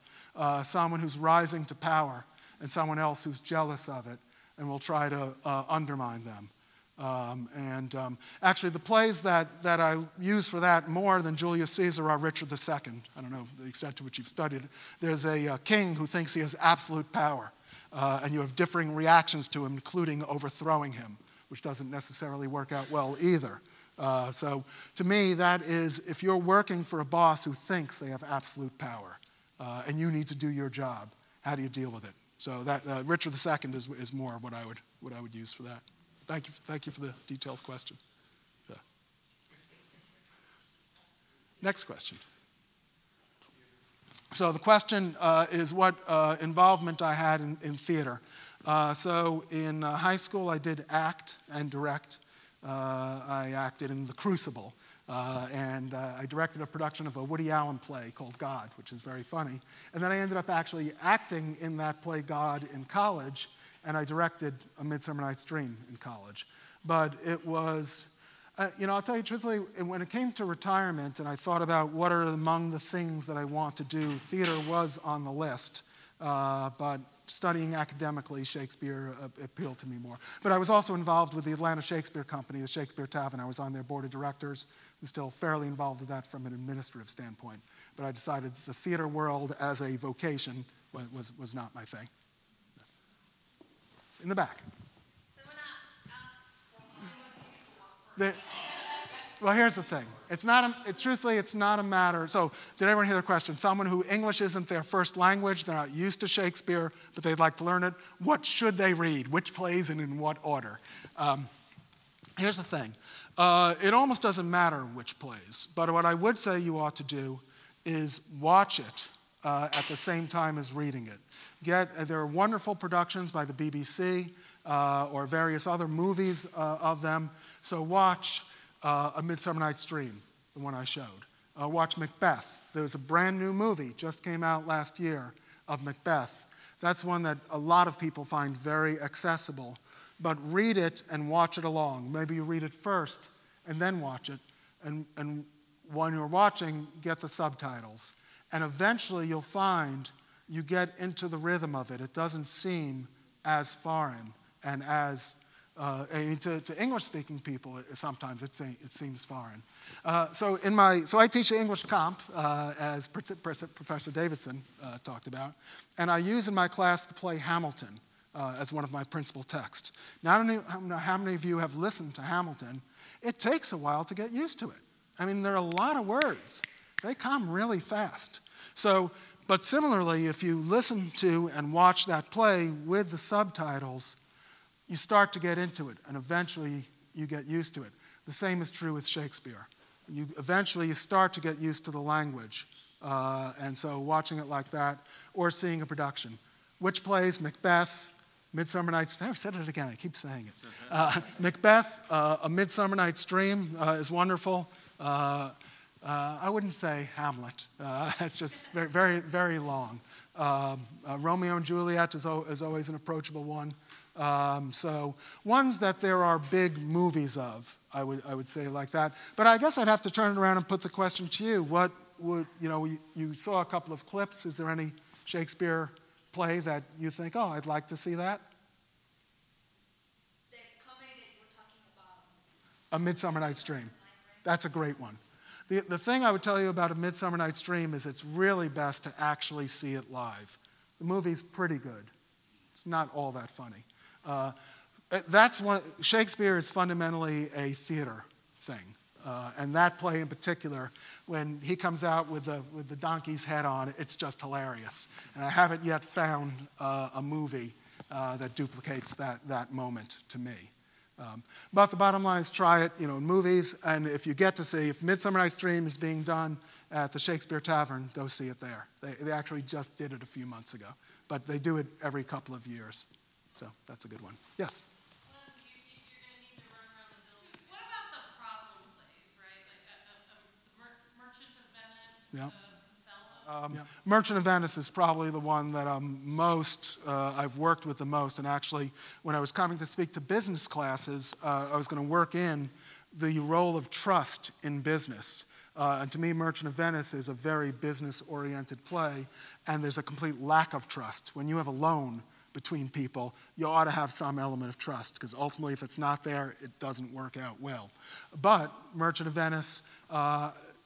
someone who's rising to power and someone else who's jealous of it and will try to undermine them. Actually, the plays that I use for that more than Julius Caesar are Richard II. I don't know the extent to which you've studied it. There's a king who thinks he has absolute power, and you have differing reactions to him, including overthrowing him, which doesn't necessarily work out well either. So to me, that is, if you're working for a boss who thinks they have absolute power, and you need to do your job, how do you deal with it? So that Richard II is more what I would use for that. Thank you for the detailed question. Yeah. Next question. So the question is what involvement I had in theater. So in high school, I did act and direct. I acted in The Crucible, and I directed a production of a Woody Allen play called God, which is very funny. And then I ended up actually acting in that play God in college, and I directed A Midsummer Night's Dream in college. But it was, I'll tell you truthfully, when it came to retirement and I thought about what are among the things that I want to do, theater was on the list. But studying academically Shakespeare appealed to me more. But I was also involved with the Atlanta Shakespeare Company, the Shakespeare Tavern. I was on their board of directors and still fairly involved with that from an administrative standpoint. But I decided the theater world as a vocation was not my thing. In the back. Well, here's the thing. Truthfully, it's not a matter. So, did everyone hear the question? Someone who English isn't their first language, they're not used to Shakespeare, but they'd like to learn it. What should they read? Which plays and in what order? Here's the thing. It almost doesn't matter which plays, but what I would say you ought to do is watch it at the same time as reading it. There are wonderful productions by the BBC or various other movies of them. So watch A Midsummer Night's Dream, the one I showed. Watch Macbeth. There was a brand new movie, just came out last year, of Macbeth. That's one that a lot of people find very accessible. But read it and watch it along. Maybe you read it first and then watch it. And when you're watching, get the subtitles. And eventually you'll find you get into the rhythm of it. It doesn't seem as foreign and as, to English-speaking people, sometimes it seems foreign. So I teach English comp, as Professor Davidson talked about, and I use in my class the play Hamilton as one of my principal texts. Now, I don't know how many of you have listened to Hamilton. It takes a while to get used to it. I mean, there are a lot of words. They come really fast. But similarly, if you listen to and watch that play with the subtitles, you start to get into it, and eventually you get used to it. The same is true with Shakespeare. Eventually you start to get used to the language, and so watching it like that, or seeing a production. Which plays? Macbeth, Midsummer Night's Dream. I've said it again, I keep saying it. Macbeth, A Midsummer Night's Dream is wonderful. I wouldn't say Hamlet. It's just very, very, very long. Romeo and Juliet is always an approachable one. So ones that there are big movies of, I would say like that. But I guess I'd have to turn it around and put the question to you. What would, you saw a couple of clips. Is there any Shakespeare play that you think, oh, I'd like to see that? The comedy that you were talking about. A Midsummer Night's Dream. That's a great one. The thing I would tell you about A Midsummer Night's Dream is it's really best to actually see it live. The movie's pretty good. It's not all that funny. Shakespeare is fundamentally a theater thing. And that play in particular, when he comes out with the donkey's head on, it's just hilarious. And I haven't yet found a movie that duplicates that moment to me. But the bottom line is try it, in movies, and if you get to see, if Midsummer Night's Dream is being done at the Shakespeare Tavern, go see it there. They actually just did it a few months ago, but they do it every couple of years. So that's a good one. Yes? What about the problem plays, right? Like Merchant of Venice, Yeah. Othello? Merchant of Venice is probably the one that I've worked with the most. And actually, when I was coming to speak to business classes, I was going to work in the role of trust in business. And to me, Merchant of Venice is a very business-oriented play, and there's a complete lack of trust. When you have a loan between people, you ought to have some element of trust, because ultimately, if it's not there, it doesn't work out well. But Merchant of Venice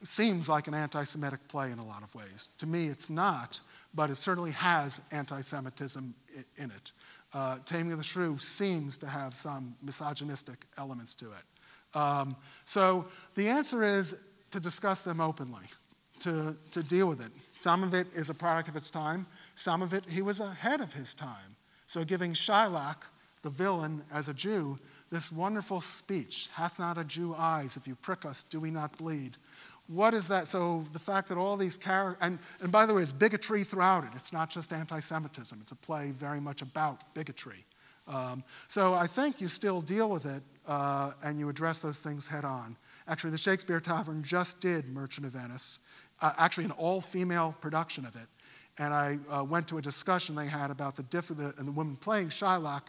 seems like an anti-Semitic play in a lot of ways. To me, it's not, but it certainly has anti-Semitism in it. Taming of the Shrew seems to have some misogynistic elements to it. So the answer is to discuss them openly, to deal with it. Some of it is a product of its time. Some of it, he was ahead of his time. So giving Shylock, the villain, as a Jew, this wonderful speech, hath not a Jew eyes, if you prick us, do we not bleed? What is that? So the fact that all these characters, and by the way, it's bigotry throughout it. It's not just anti-Semitism. It's a play very much about bigotry. So I think you still deal with it and you address those things head on. Actually, the Shakespeare Tavern just did Merchant of Venice, actually an all-female production of it. And I went to a discussion they had about and the woman playing Shylock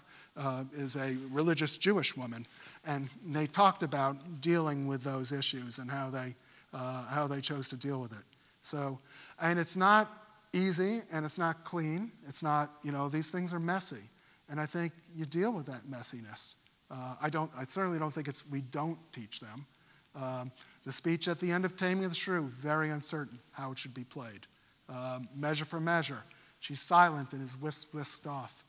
is a religious Jewish woman. And they talked about dealing with those issues and how they chose to deal with it. So, and it's not easy and it's not clean. It's not, these things are messy. And I think you deal with that messiness. I certainly don't think we don't teach them. The speech at the end of Taming of the Shrew, very uncertain how it should be played. Measure for measure. She's silent and is whisked off.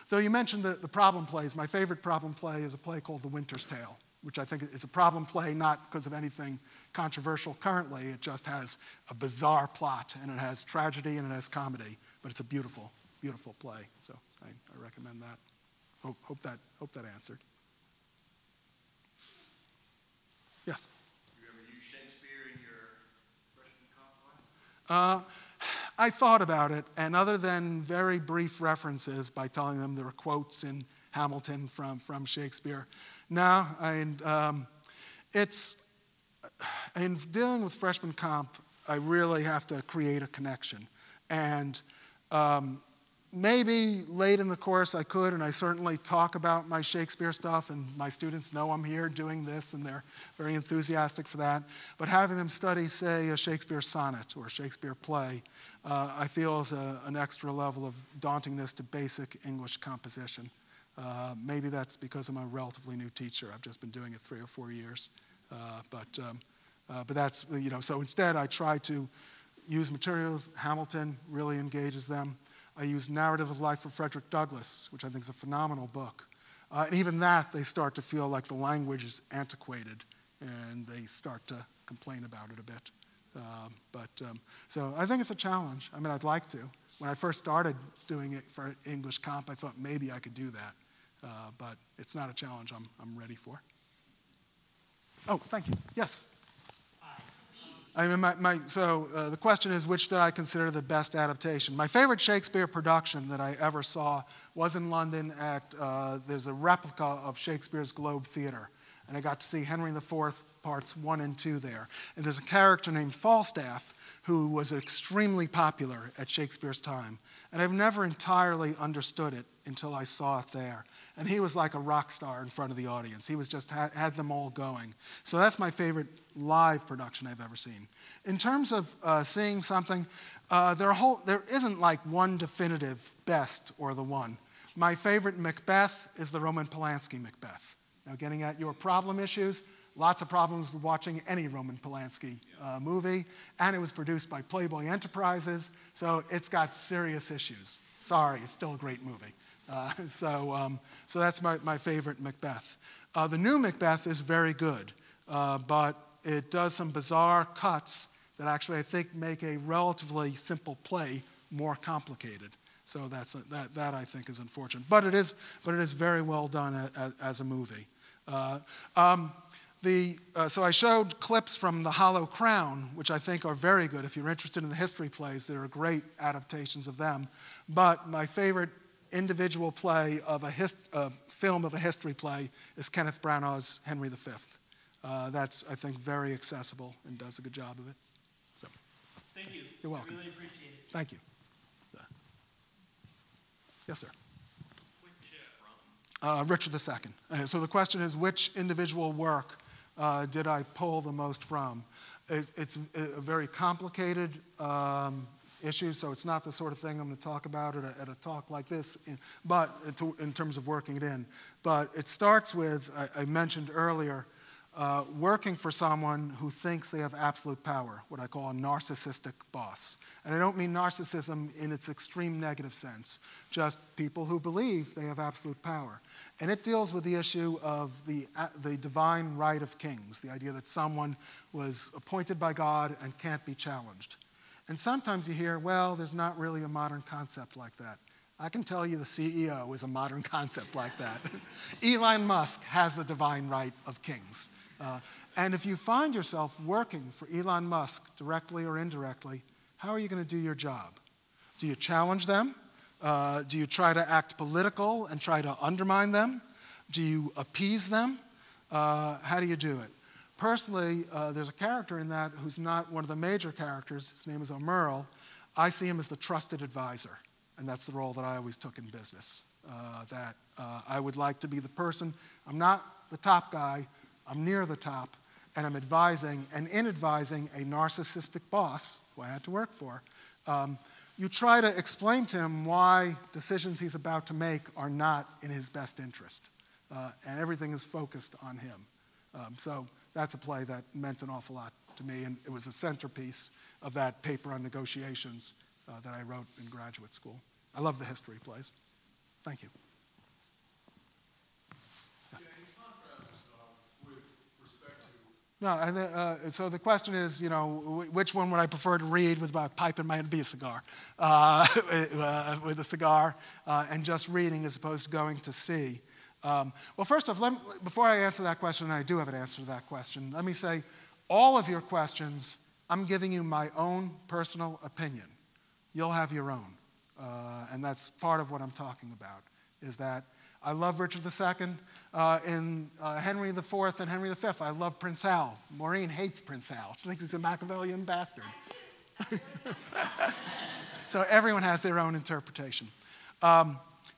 Though you mentioned the problem plays, my favorite problem play is a play called The Winter's Tale, which I think is a problem play not because of anything controversial currently. It just has a bizarre plot, and it has tragedy and it has comedy, but it's a beautiful, beautiful play. So I recommend that. Hope that answered. Yes? You ever use Shakespeare in your freshman comp class? I thought about it, and other than very brief references by telling them there were quotes in Hamilton from Shakespeare, no. It's in dealing with freshman comp, I really have to create a connection, and maybe late in the course I could, and I certainly talk about my Shakespeare stuff, and my students know I'm here doing this, and they're very enthusiastic for that. But having them study, say, a Shakespeare sonnet or a Shakespeare play, I feel is an extra level of dauntingness to basic English composition. Maybe that's because I'm a relatively new teacher. I've just been doing it 3 or 4 years. But that's, so instead I try to use materials. Hamilton really engages them. I use Narrative of Life of Frederick Douglass, which I think is a phenomenal book. And even that, they start to feel like the language is antiquated, and they start to complain about it a bit. So I think it's a challenge. I mean, I'd like to. When I first started doing it for English comp, I thought maybe I could do that. But it's not a challenge I'm ready for. Oh, thank you. Yes? I mean, the question is, which did I consider the best adaptation? My favorite Shakespeare production that I ever saw was in London at, there's a replica of Shakespeare's Globe Theatre. And I got to see Henry IV parts 1 and 2 there. And there's a character named Falstaff who was extremely popular at Shakespeare's time. And I've never entirely understood it until I saw it there. And he was like a rock star in front of the audience. He was just had them all going. So that's my favorite live production I've ever seen. In terms of seeing something, there isn't like one definitive best or the one. My favorite Macbeth is the Roman Polanski Macbeth. Now, getting at your problem issues, lots of problems with watching any Roman Polanski movie, and it was produced by Playboy Enterprises, so it's got serious issues. Sorry, it's still a great movie. So that's my favorite Macbeth. The new Macbeth is very good, but it does some bizarre cuts that actually I think make a relatively simple play more complicated. So that I think is unfortunate. But it is very well done as a movie. So I showed clips from The Hollow Crown, which I think are very good. If you're interested in the history plays, there are great adaptations of them. But my favorite individual play of a film of a history play is Kenneth Branagh's Henry V. That's, I think, very accessible and does a good job of it. So, thank you. You're welcome. I really appreciate it. Thank you. Yes, sir. Richard II. So the question is, which individual work did I pull the most from? It's a very complicated issue, so it's not the sort of thing I'm going to talk about at a talk like this, but in terms of working it in. But it starts with, I mentioned earlier, working for someone who thinks they have absolute power, what I call a narcissistic boss. And I don't mean narcissism in its extreme negative sense, just people who believe they have absolute power. And it deals with the issue of the divine right of kings, the idea that someone was appointed by God and can't be challenged. And sometimes you hear, well, there's not really a modern concept like that. I can tell you the CEO is a modern concept like that. Elon Musk has the divine right of kings. And if you find yourself working for Elon Musk, directly or indirectly, how are you going to do your job? Do you challenge them? Do you try to act political and try to undermine them? Do you appease them? How do you do it? Personally, there's a character in that who's not one of the major characters. His name is O'Merle. I see him as the trusted advisor, and that's the role that I always took in business. I would like to be the person. I'm not the top guy. I'm near the top, and I'm advising, and in advising a narcissistic boss, who I had to work for, you try to explain to him why decisions he's about to make are not in his best interest, and everything is focused on him. So that's a play that meant an awful lot to me, and it was a centerpiece of that paper on negotiations that I wrote in graduate school. I love the history plays. Thank you. No, so the question is, which one would I prefer to read with my pipe and my be a cigar, with a cigar, and just reading as opposed to going to see. Well, first off, before I answer that question, and I do have an answer to that question, let me say all of your questions, I'm giving you my own personal opinion. You'll have your own. And that's part of what I'm talking about, is that I love Richard II. In Henry IV and Henry V, I love Prince Hal. Maureen hates Prince Hal. She thinks he's a Machiavellian bastard. So everyone has their own interpretation.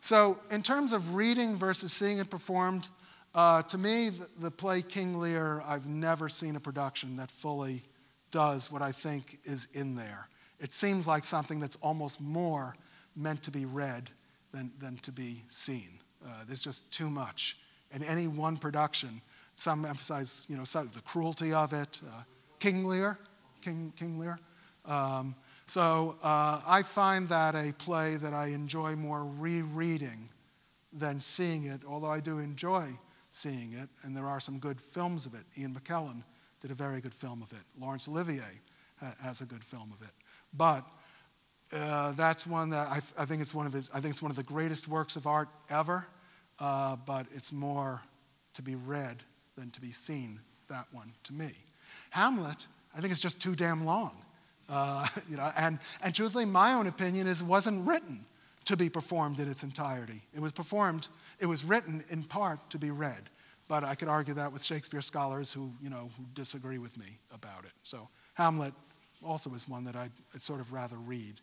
So in terms of reading versus seeing it performed, to me, the play King Lear, I've never seen a production that fully does what I think is in there. It seems like something that's almost more meant to be read than to be seen. There's just too much. In any one production, some emphasize, the cruelty of it. King Lear. So I find that a play that I enjoy more rereading than seeing it, although I do enjoy seeing it, and there are some good films of it. Ian McKellen did a very good film of it. Laurence Olivier has a good film of it. But that's one that I think it's one of the greatest works of art ever, but it's more to be read than to be seen, that one, to me. Hamlet, I think it's just too damn long. And truthfully, my own opinion is it wasn't written to be performed in its entirety. It was written in part to be read. But I could argue that with Shakespeare scholars who disagree with me about it. So Hamlet also is one that I'd sort of rather read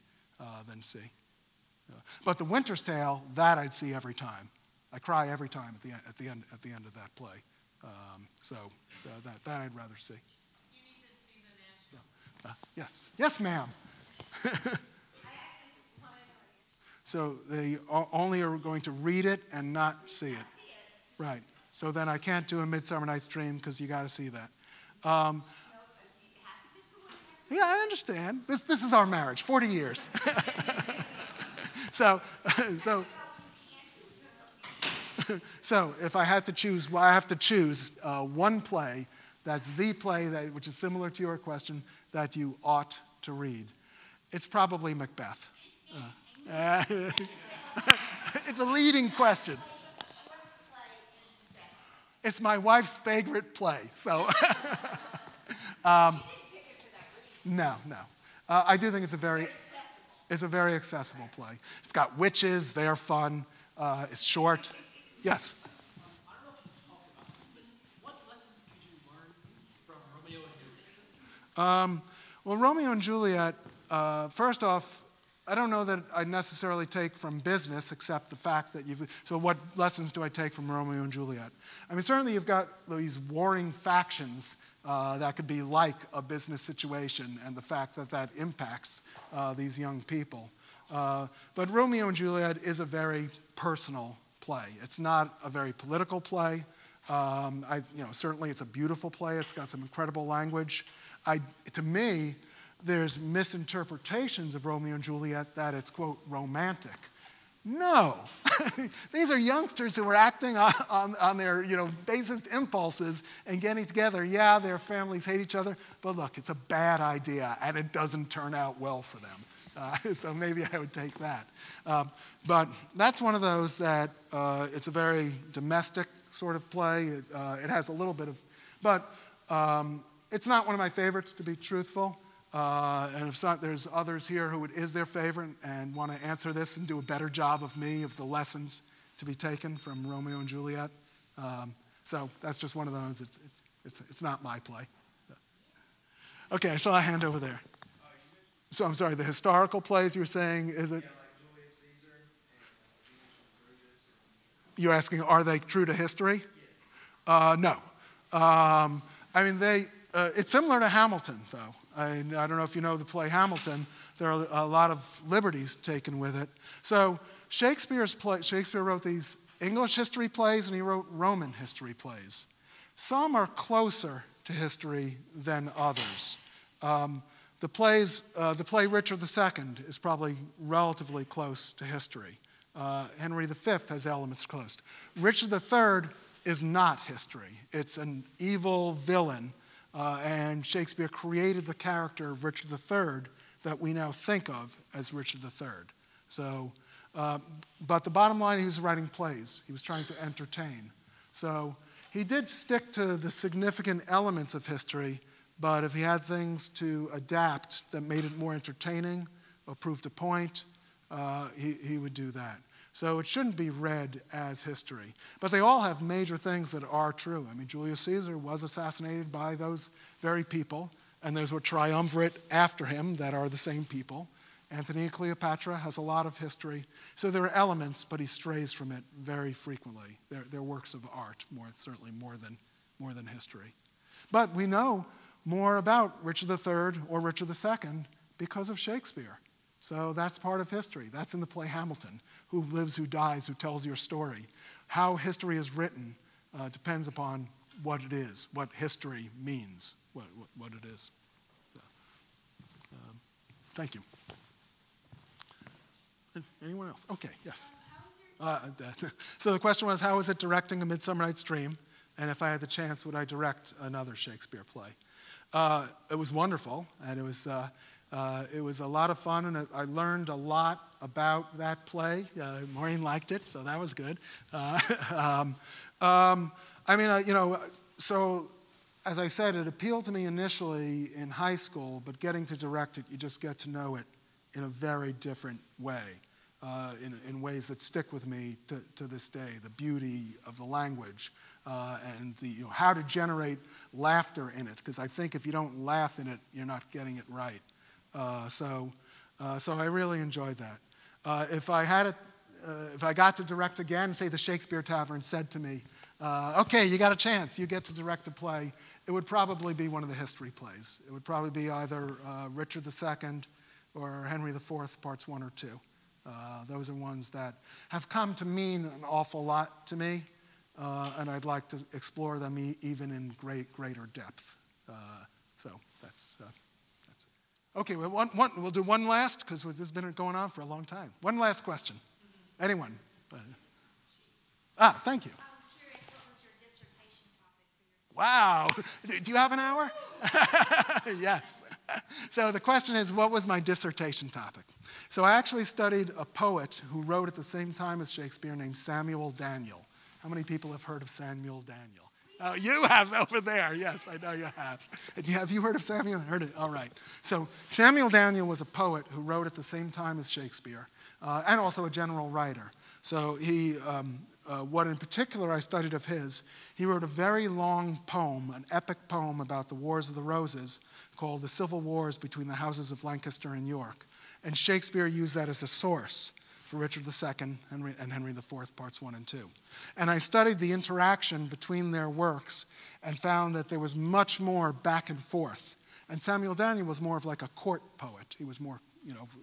than see. But The Winter's Tale, that I'd see every time. I cry every time at the end of that play. So that I'd rather see. You need to see the National. Yes. Yes, ma'am. So they only are going to read it and not see it. Right. So then I can't do a Midsummer Night's Dream because you got to see that. Yeah, I understand. This is our marriage, 40 years. So if I had to choose, I have to choose one play that's the play which is similar to your question that you ought to read. It's probably Macbeth. It's a leading question. It's my wife's favorite play, so. No. I do think it's a very accessible play. It's got witches, they're fun, it's short. Yes? I don't know if you talked about this, but what lessons did you learn from Romeo and Juliet? Well, Romeo and Juliet, first off, I don't know that I necessarily take from business, except the fact that so what lessons do I take from Romeo and Juliet? I mean, certainly you've got these warring factions that could be like a business situation and the fact that impacts these young people. But Romeo and Juliet is a very personal play. It's not a very political play. Certainly it's a beautiful play. It's got some incredible language. To me, there's misinterpretations of Romeo and Juliet that it's, quote, romantic. No. These are youngsters who are acting on their basest impulses and getting together. Yeah, their families hate each other, but look, it's a bad idea, and it doesn't turn out well for them. So maybe I would take that. But that's one of those that it's a very domestic sort of play. It has a little bit of, but it's not one of my favorites, to be truthful. And if there's others here who it is their favorite and want to answer this and do a better job of me of the lessons to be taken from Romeo and Juliet. So that's just one of those. It's not my play. Okay, so I hand over there. So I'm sorry, the historical plays you were saying, is it? You're asking, are they true to history? No. I mean, it's similar to Hamilton, though. I don't know if you know the play Hamilton. There are a lot of liberties taken with it. So Shakespeare wrote these English history plays, and he wrote Roman history plays. Some are closer to history than others. The play Richard II is probably relatively close to history. Henry V has elements close. Richard III is not history. It's an evil villain. And Shakespeare created the character of Richard III that we now think of as Richard III. So But the bottom line, he was writing plays. He was trying to entertain. So he did stick to the significant elements of history, but if he had things to adapt that made it more entertaining or proved a point, he would do that. So it shouldn't be read as history. But they all have major things that are true. I mean, Julius Caesar was assassinated by those very people, and there's a triumvirate after him that are the same people. Antony and Cleopatra has a lot of history. So there are elements, but he strays from it very frequently. They're works of art, certainly more than history. But we know more about Richard III or Richard II because of Shakespeare. So that's part of history. That's in the play Hamilton. Who lives, who dies, who tells your story. How history is written depends upon what it is, what history means, what it is. So, thank you. Anyone else? Okay, yes. So the question was, how was it directing A Midsummer Night's Dream? And if I had the chance, would I direct another Shakespeare play? It was wonderful, and it was a lot of fun, and I learned a lot about that play. Maureen liked it, so that was good. So as I said, it appealed to me initially in high school, but getting to direct it, you just get to know it in a very different way, in ways that stick with me to this day. The beauty of the language and how to generate laughter in it, because I think if you don't laugh in it, you're not getting it right. So I really enjoyed that. If I got to direct again, say the Shakespeare Tavern said to me, okay, you got a chance, you get to direct a play, it would probably be one of the history plays. It would probably be either Richard II or Henry IV, parts 1 or 2. Those are ones that have come to mean an awful lot to me, and I'd like to explore them even in greater depth. So that's it. Okay, we'll do one last, because this has been going on for a long time. One last question. Anyone? Thank you. I was curious, what was your dissertation topic for your... Wow. Do you have an hour? Yes. So the question is, what was my dissertation topic? So I actually studied a poet who wrote at the same time as Shakespeare named Samuel Daniel. How many people have heard of Samuel Daniel? Oh, you have over there. Yes, I know you have. Have you heard of Samuel? Heard it? All right. So Samuel Daniel was a poet who wrote at the same time as Shakespeare, and also a general writer. So what in particular I studied of his, he wrote a very long poem, an epic poem about the Wars of the Roses called The Civil Wars Between the Houses of Lancaster and York. And Shakespeare used that as a source for Richard II and Henry IV, parts 1 and 2. And I studied the interaction between their works and found that there was much more back and forth. And Samuel Daniel was more of like a court poet. He was more,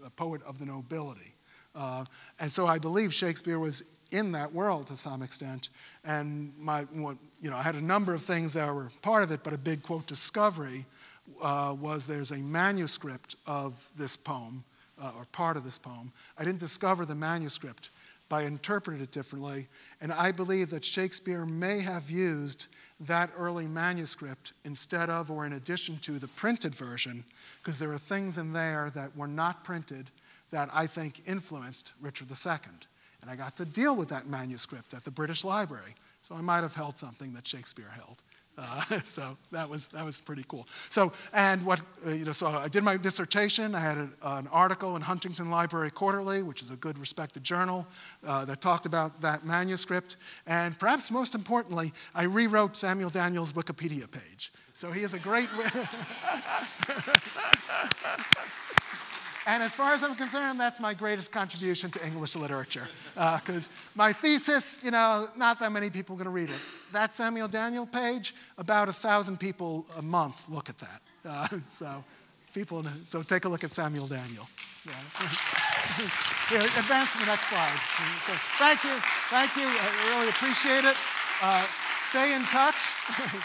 a poet of the nobility. And so I believe Shakespeare was in that world to some extent. And I had a number of things that were part of it, but a big, quote, discovery was there's a manuscript of this poem, or part of this poem. I didn't discover the manuscript, but I interpreted it differently. And I believe that Shakespeare may have used that early manuscript instead of or in addition to the printed version, because there are things in there that were not printed that I think influenced Richard II. And I got to deal with that manuscript at the British Library. So I might have held something that Shakespeare held. So that was pretty cool. So so I did my dissertation. I had an article in Huntington Library Quarterly, which is a good respected journal, that talked about that manuscript. And perhaps most importantly, I rewrote Samuel Daniel's Wikipedia page. So he is a great... And as far as I'm concerned, that's my greatest contribution to English literature. Because my thesis, not that many people are going to read it. That Samuel Daniel page, about 1,000 people a month look at that. So take a look at Samuel Daniel. Yeah. Here, advance to the next slide. So, thank you. I really appreciate it. Stay in touch.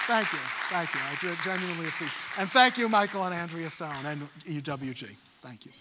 Thank you. I genuinely appreciate it. And thank you, Michael and Andrea Stone and EWG. Thank you.